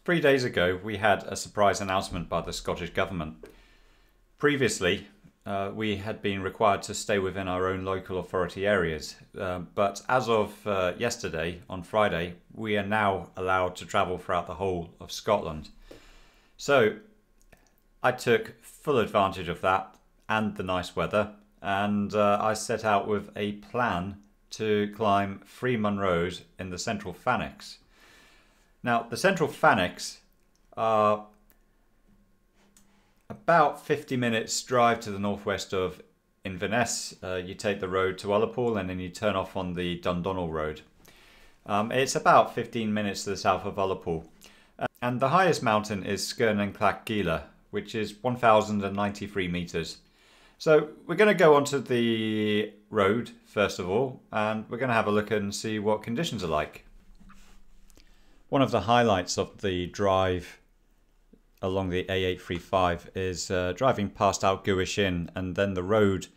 3 days ago, we had a surprise announcement by the Scottish Government. Previously, we had been required to stay within our own local authority areas, but as of yesterday, on Friday, we are now allowed to travel throughout the whole of Scotland. So I took full advantage of that and the nice weather, and I set out with a plan to climb 3 Munros in the central Fannich. Now, the central Fannich are about 50 minutes drive to the northwest of Inverness. You take the road to Ullapool and then you turn off on the Dundonnell Road. It's about 15 minutes to the south of Ullapool. And the highest mountain is Sgurr and Clach Geala, which is 1,093 metres. So we're going to go onto the road first of all, and we're going to have a look and see what conditions are like. One of the highlights of the drive along the A835 is driving past Outgoish Inn, and then the road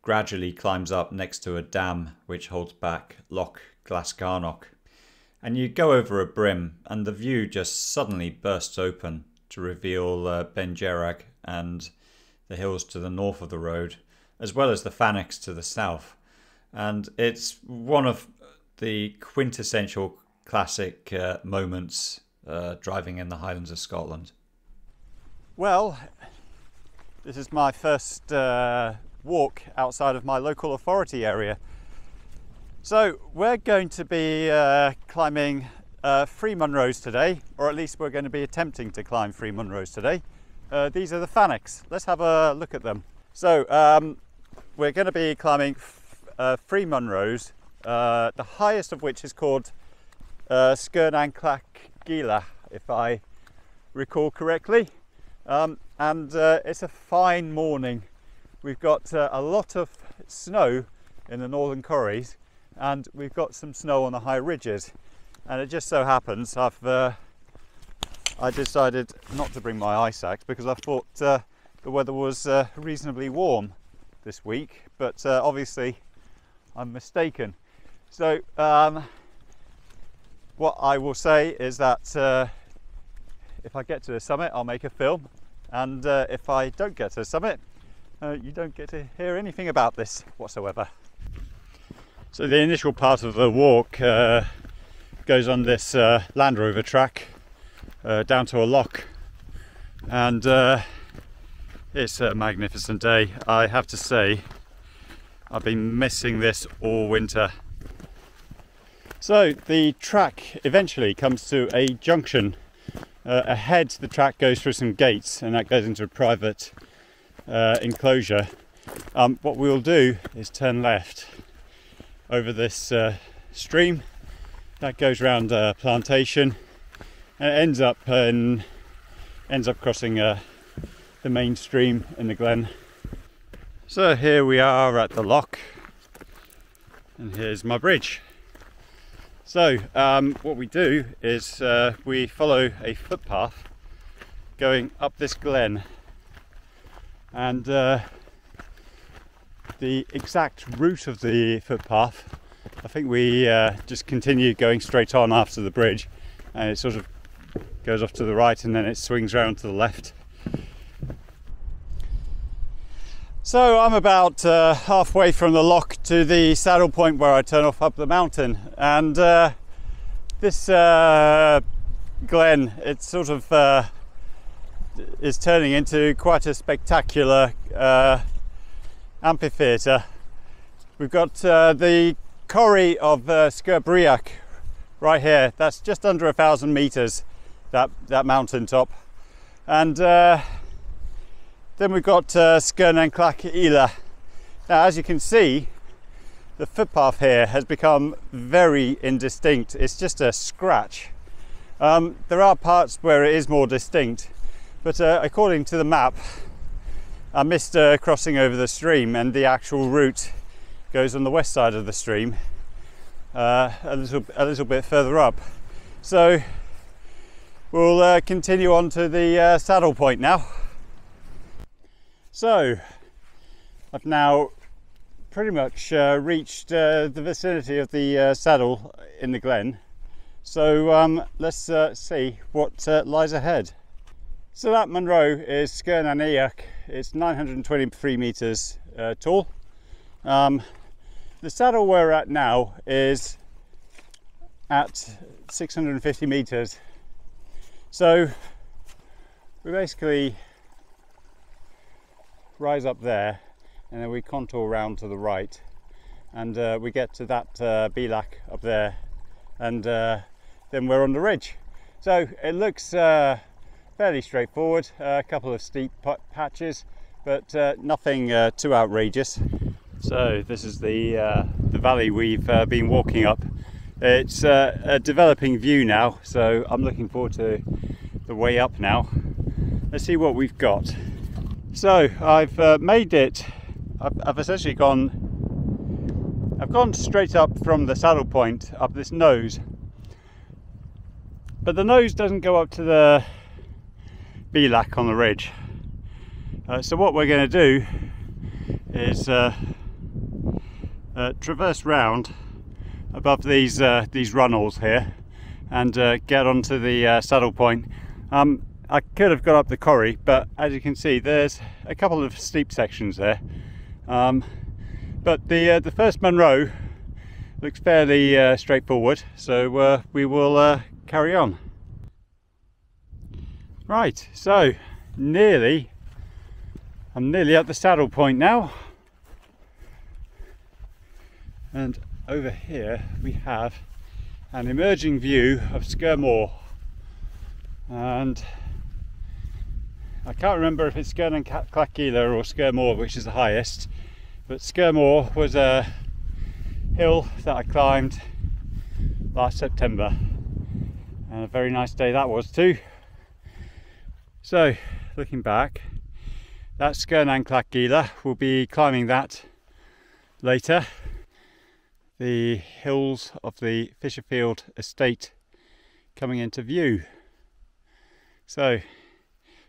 gradually climbs up next to a dam which holds back Loch Chrasgaidh. And you go over a brim and the view just suddenly bursts open to reveal Ben Gerag and the hills to the north of the road, as well as the Fannich to the south. And it's one of the quintessential classic moments driving in the Highlands of Scotland. Well, this is my first walk outside of my local authority area. So we're going to be climbing 3 Munros today, or at least we're going to be attempting to climb 3 Munros today. These are the Fannichs. Let's have a look at them. So we're going to be climbing 3 Munros, the highest of which is called Sgurr and Clach Geala, if I recall correctly. And it's a fine morning. We've got a lot of snow in the northern corries, and we've got some snow on the high ridges. And it just so happens I decided not to bring my ice axe because I thought the weather was reasonably warm this week, but obviously I'm mistaken. So what I will say is that if I get to the summit, I'll make a film, and if I don't get to the summit, you don't get to hear anything about this whatsoever. So the initial part of the walk goes on this Land Rover track down to a loch, and it's a magnificent day. I have to say, I've been missing this all winter. So the track eventually comes to a junction. Ahead the track goes through some gates, and that goes into a private enclosure. What we'll do is turn left over this stream that goes round a plantation, and it ends up crossing the main stream in the glen. So here we are at the loch, and here's my bridge. So what we do is we follow a footpath going up this glen, and the exact route of the footpath, I think we just continue going straight on after the bridge, and it sort of goes off to the right and then it swings round to the left. So I'm about halfway from the loch to the saddle point where I turn off up the mountain, and this glen, it sort of is turning into quite a spectacular amphitheatre. We've got the corrie of Sgurr right here. That's just under 1,000 metres, that mountain top, and then we've got Sgurr and Clach Geala. Now, as you can see, the footpath here has become very indistinct. It's just a scratch. There are parts where it is more distinct, but according to the map, I missed crossing over the stream, and the actual route goes on the west side of the stream, a little bit further up. So we'll continue on to the saddle point now. So I've now pretty much reached the vicinity of the saddle in the glen. So let's see what lies ahead. So that Munro is Sgurr na Niach. It's 923 metres tall. The saddle we're at now is at 650 metres. So we basically rise up there and then we contour round to the right, and we get to that Bealach up there, and then we're on the ridge. So it looks fairly straightforward, a couple of steep patches, but nothing too outrageous. So this is the valley we've been walking up. It's a developing view now, so I'm looking forward to the way up now. Let's see what we've got. So I've made it. I've essentially gone straight up from the saddle point up this nose, but the nose doesn't go up to the Bealach on the ridge. So what we're going to do is traverse round above these runnels here and get onto the saddle point. I could have got up the corrie, but as you can see there's a couple of steep sections there, but the first Munro looks fairly straightforward, so we will carry on. Right, so I'm nearly at the saddle point now, and over here we have an emerging view of Sgurr Moor, and I can't remember if it's Sgurr and Clach Geala or Sgurr Moor which is the highest, but Sgurr Moor was a hill that I climbed last September, and a very nice day that was too. So looking back, that's Sgurr and Clach Geala. We'll be climbing that later. The hills of the Fisherfield estate coming into view. So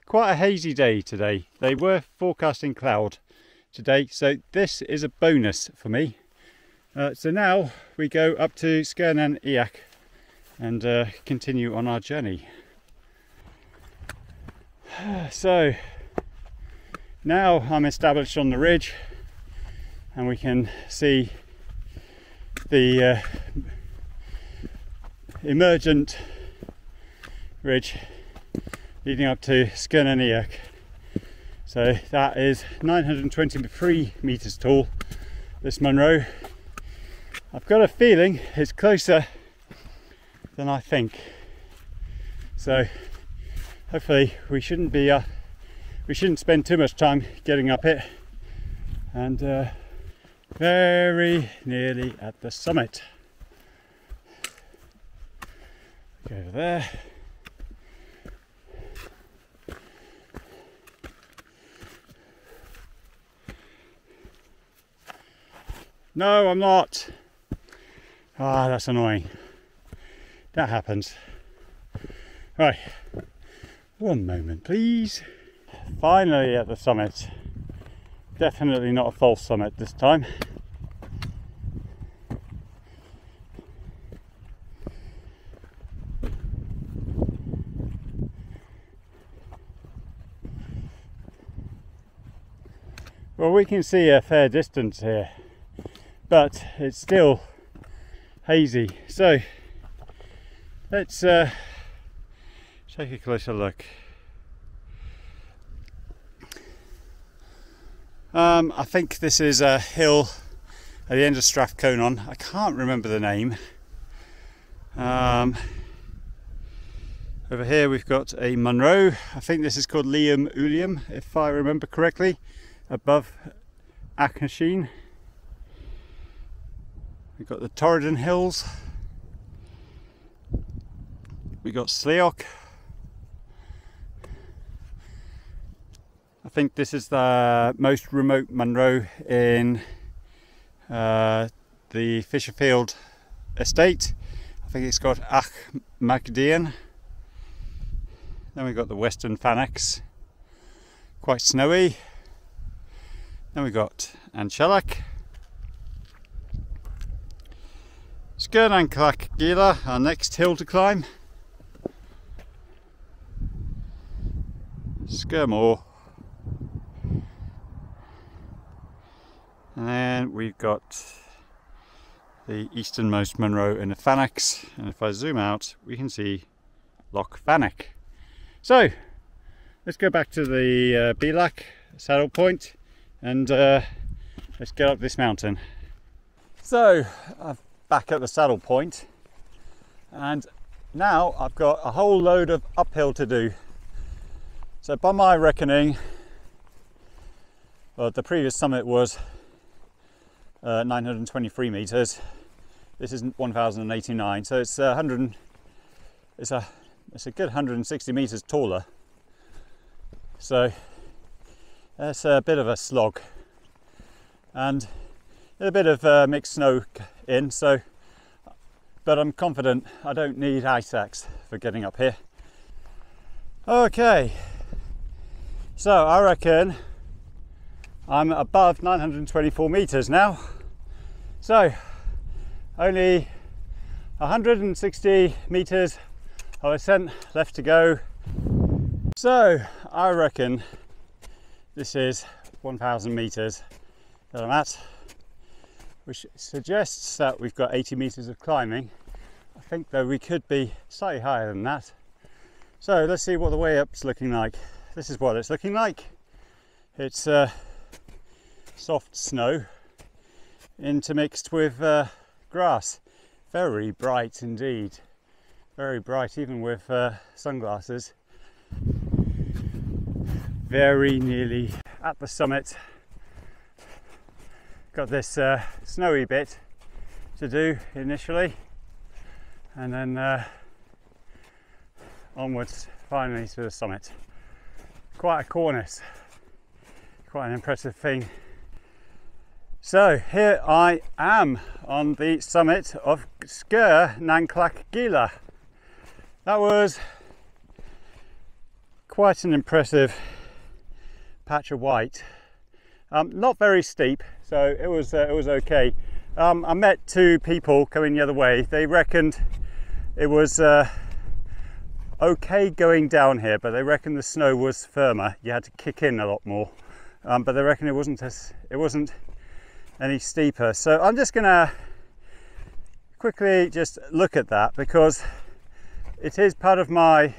quite a hazy day today. They were forecasting cloud today, so this is a bonus for me. So now we go up to Sgurr na Niach and continue on our journey. So now I'm established on the ridge and we can see the emergent ridge leading up to Sgurr na Niach. So that is 923 metres tall, this Munro. I've got a feeling it's closer than I think, so hopefully we shouldn't spend too much time getting up it, and very nearly at the summit. Go over there. No, I'm not. Ah, that's annoying. That happens. Right, one moment please. Finally at the summit. Definitely not a false summit this time. Well, we can see a fair distance here, but it's still hazy. So let's take a closer look. I think this is a hill at the end of Strathconan. I can't remember the name. Over here we've got a Munro. I think this is called Liam Uliam, if I remember correctly, above Achnasin. We've got the Torridon Hills. We've got Sleoch. I think this is the most remote Munro in the Fisherfield estate. I think it's got Achnasin. Then we've got the Western Fannich, quite snowy. Then we've got Anshalach. Sgurr and Clach Geala, our next hill to climb. Sgurr more. And then we've got the easternmost Munro in the Fannich, and if I zoom out we can see Loch Fannich. So let's go back to the Meall saddle point and let's get up this mountain. So I'm back at the saddle point, and now I've got a whole load of uphill to do. So by my reckoning, well, the previous summit was 923 meters. This is 1089, so it's a good 160 meters taller. So that's a bit of a slog, and a bit of mixed snow in. So, but I'm confident I don't need ice axe for getting up here. Okay, so I reckon I'm above 924 meters now. So only 160 meters of ascent left to go. So I reckon this is 1000 meters that I'm at, which suggests that we've got 80 meters of climbing. I think though we could be slightly higher than that. So let's see what the way up's looking like. This is what it's looking like. It's soft snow intermixed with grass. Very bright indeed. Very bright, even with sunglasses. Very nearly at the summit. Got this snowy bit to do initially, and then onwards finally to the summit. Quite a cornice, quite an impressive thing. So here I am on the summit of Sgurr and Clach Geala. That was quite an impressive patch of white. Not very steep, so it was okay. I met two people coming the other way. They reckoned it was okay going down here, but they reckoned the snow was firmer. You had to kick in a lot more, but they reckon it wasn't any steeper. So I'm just gonna quickly just look at that, because it is part of my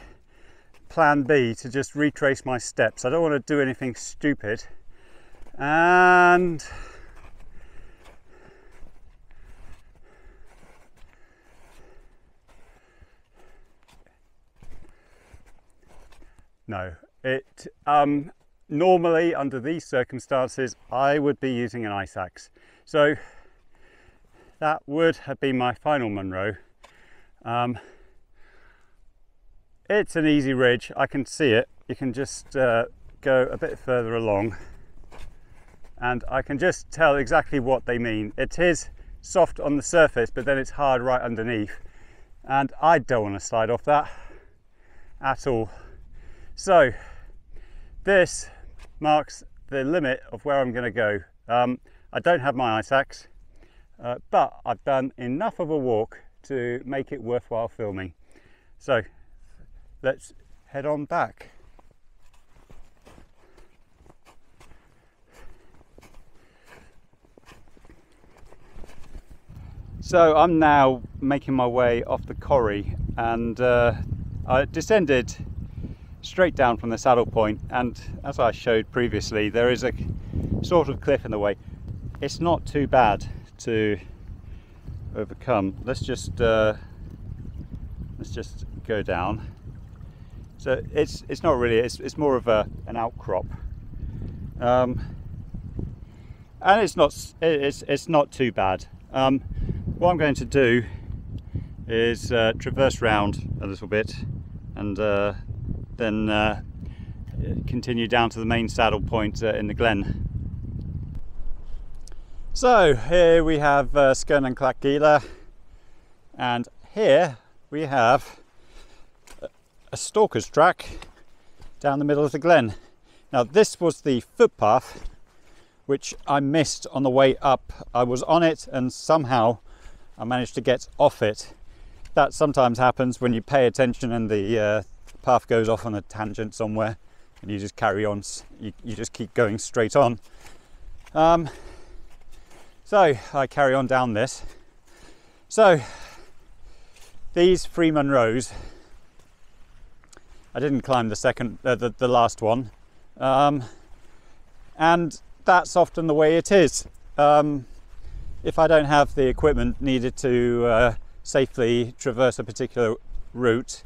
plan B to just retrace my steps. I don't want to do anything stupid. And no, it normally under these circumstances I would be using an ice axe. So that would have been my final Munro. It's an easy ridge, I can see it. You can just go a bit further along and I can just tell exactly what they mean. It is soft on the surface, but then it's hard right underneath, and I don't want to slide off that at all. So this marks the limit of where I'm going to go. I don't have my ice axe, but I've done enough of a walk to make it worthwhile filming. So let's head on back. So I'm now making my way off the corrie, and I descended straight down from the saddle point, and as I showed previously, there is a sort of cliff in the way. It's not too bad to overcome. Let's just go down. So it's not really, it's more of an outcrop, and it's not too bad. What I'm going to do is traverse round a little bit and then continue down to the main saddle point in the glen. So here we have Sgurr and Clach Geala, and here we have a Stalkers Track down the middle of the glen. Now this was the footpath which I missed on the way up. I was on it and somehow I managed to get off it. That sometimes happens when you pay attention and the path goes off on a tangent somewhere and you just carry on, you just keep going straight on. So I carry on down this. So these 3 Munros, I didn't climb the last one, and that's often the way it is. If I don't have the equipment needed to safely traverse a particular route,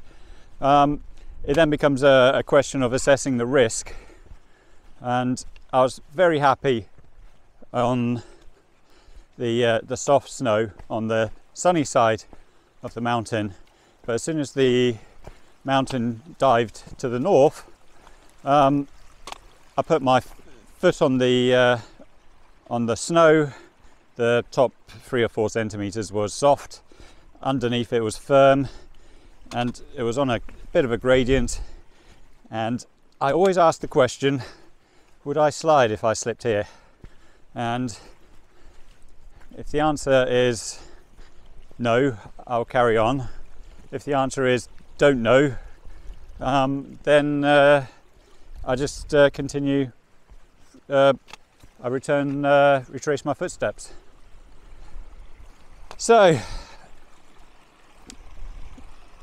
it then becomes a question of assessing the risk. And I was very happy on the soft snow on the sunny side of the mountain, but as soon as the mountain dived to the north, I put my foot on the snow. The top 3 or 4 centimeters was soft, underneath it was firm, and it was on a bit of a gradient. And I always ask the question, would I slide if I slipped here? And if the answer is no, I'll carry on. If the answer is don't know, then I just continue. I retrace my footsteps. So,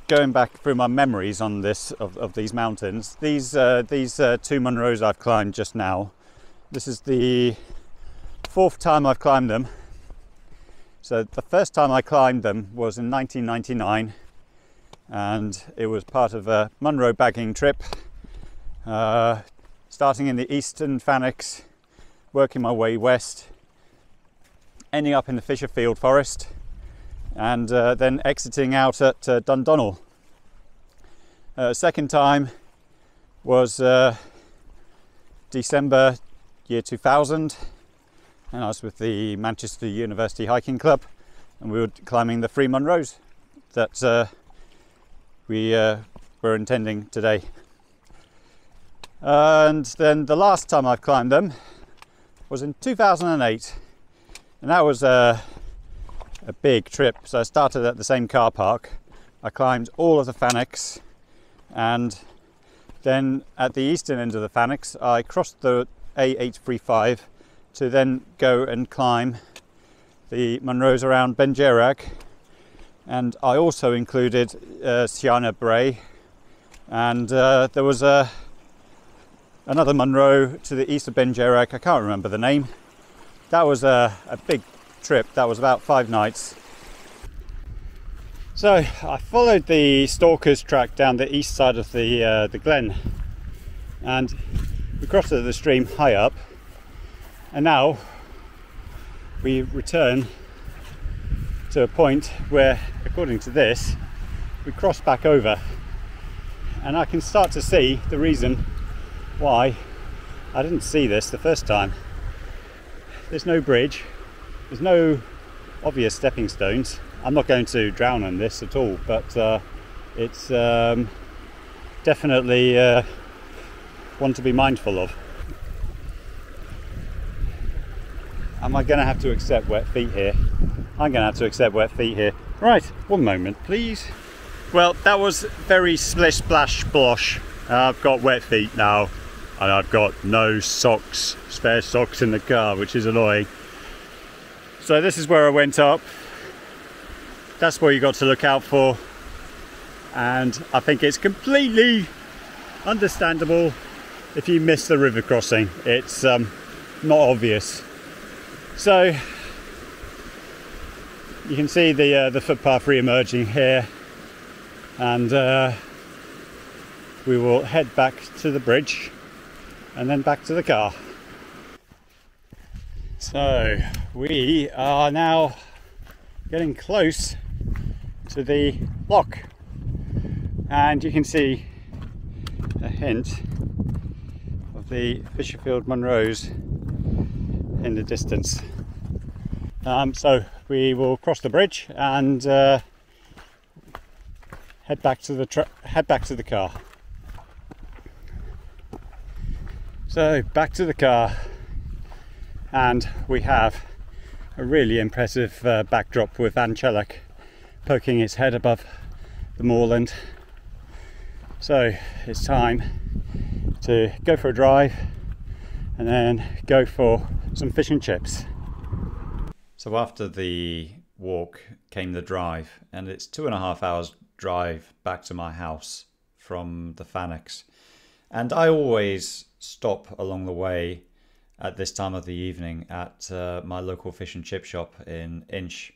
going back through my memories on this of these mountains, these 2 Munros I've climbed just now. This is the 4th time I've climbed them. So the first time I climbed them was in 1999, and it was part of a Munro bagging trip, starting in the eastern Fannich, working my way west, ending up in the Fisherfield forest, and then exiting out at Dundonnell. Second time was December year 2000, and I was with the Manchester University Hiking Club, and we were climbing the 3 Munros that we were intending today. And then the last time I've climbed them was in 2008, and that was a big trip. So I started at the same car park, I climbed all of the Fannichs, and then at the eastern end of the Fannichs I crossed the A835 to then go and climb the Munros around Benjerag, and I also included Siana Bray, and there was another Munro to the east of Benjerag. I can't remember the name. That was a big trip. That was about 5 nights. So I followed the Stalkers Track down the east side of the glen, and we crossed the stream high up, and now we return to a point where, according to this, we cross back over, and I can start to see the reason why I didn't see this the first time. There's no bridge, there's no obvious stepping stones. I'm not going to drown on this at all, but it's definitely one to be mindful of. Am I going to have to accept wet feet here? I'm going to have to accept wet feet here. Right, one moment please. Well, that was very splish splash splosh. I've got wet feet now, and I've got no socks, spare socks in the car, which is annoying. So this is where I went up. That's what you got to look out for, and I think it's completely understandable if you miss the river crossing. It's not obvious. So you can see the footpath re-emerging here, and we will head back to the bridge and then back to the car. So we are now getting close to the lock, and you can see a hint of the Fisherfield Munros in the distance. So we will cross the bridge and head back to the car. So back to the car, and we have a really impressive backdrop with Anchelach poking its head above the moorland. So it's time to go for a drive and then go for some fish and chips. So after the walk came the drive, and it's 2.5 hours drive back to my house from the Fannich. And I always stop along the way at this time of the evening at my local fish and chip shop in Inch.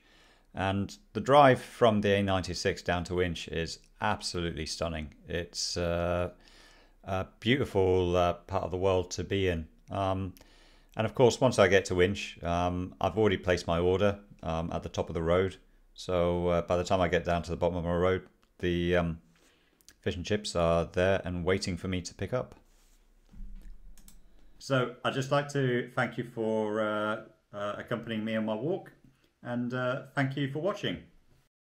And the drive from the A96 down to Inch is absolutely stunning. It's a beautiful part of the world to be in. And of course, once I get to Inch, I've already placed my order at the top of the road. So by the time I get down to the bottom of my road, the fish and chips are there and waiting for me to pick up. So I'd just like to thank you for accompanying me on my walk, and thank you for watching.